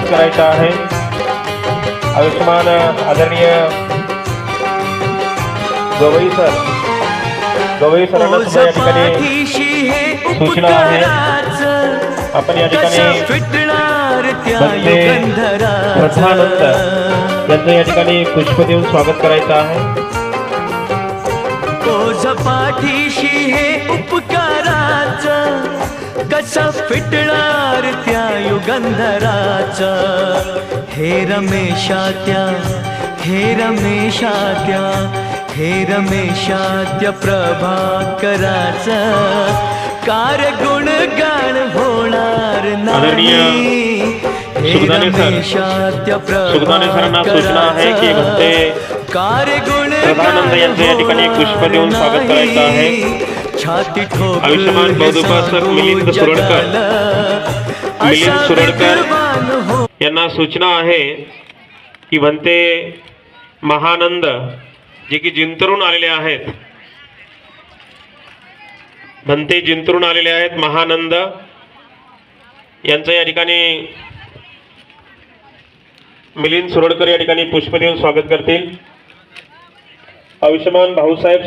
स्वागत करायचं आहे। आयुष्मान आदरणीय गवई सरांना सुद्धा या ठिकाणी सूचना आहे। आपण या ठिकाणी श्रद्धानंद यांचं या ठिकाणी पुष्प देऊन स्वागत करायचं आहे। ओझ पाठीशी हे उपकाराचं कसा फिटणार त्या युगंधराचा। हे रमेशात्या प्रभाकराचा कार गुणगान होणार नाही। सुखदाने सरांना सूचना आहे की म्हणते श्रद्धानंद यांचे या ठिकाणी पुष्प देऊन स्वागत करायचं आहे। छाती ठोक आयुष्मान बौद्धोपासक मिलिंद सुरडकर यांना सूचना आहे की म्हणते महानंद जे की जिंतरून आलेले आहेत, म्हणते जिंतरून आलेले आहेत महानंद यांचं या ठिकाणी मिलिंद सुरडकर या ठिकाणी पुष्प देऊन स्वागत करतील। आयुष्मान भाऊसाहेब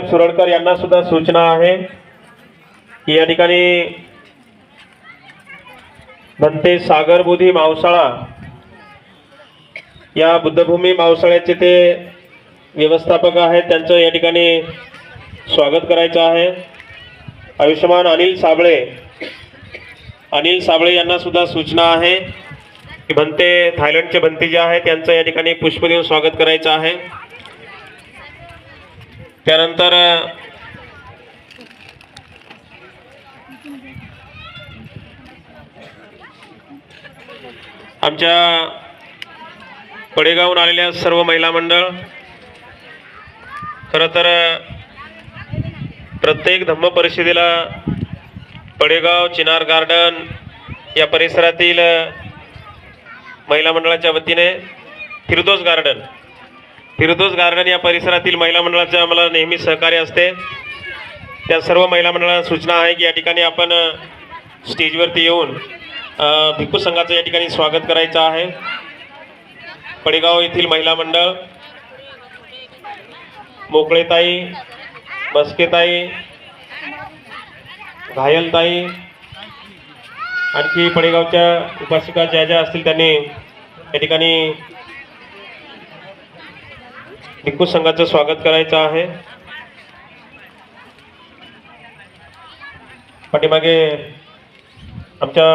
सुरडकर यांना सुद्धा सूचना आहे की या ठिकाणी म्हणते सागरबोधी मावसाळा या बुद्धभूमी मावसाळ्याचे ते व्यवस्थापक आहेत, त्यांचं या ठिकाणी स्वागत करायचं आहे। आयुष्मान अनिल साबळे यांना सुद्धा सूचना आहे की म्हणते थायलंडचे भंती जे आहेत त्यांचं या ठिकाणी पुष्प देऊन स्वागत करायचं आहे। त्यानंतर आमच्या पडेगावहून आलेल्या सर्व महिला मंडळ, खरं तर प्रत्येक धम्म परिषदेला पडेगाव चिनार गार्डन या परिसरातील महिला मंडळाच्या वतीने फिरदोस गार्डन या परिसरातील महिला मंडळाचे आम्हाला नेहमी सहकार्य असते। त्या सर्व महिला मंडळांना सूचना आहे की या ठिकाणी आपण स्टेजवरती येऊन भिक्खू संघाचं या ठिकाणी स्वागत करायचं आहे। पडेगाव येथील महिला मंडळ मोकळेताई, बसकेताई, घायलताई, आणखी पडेगावच्या उपासिका ज्या असतील त्यांनी या ठिकाणी भिक्खू संघाचं स्वागत करायचं आहे। पाठीमागे आमच्या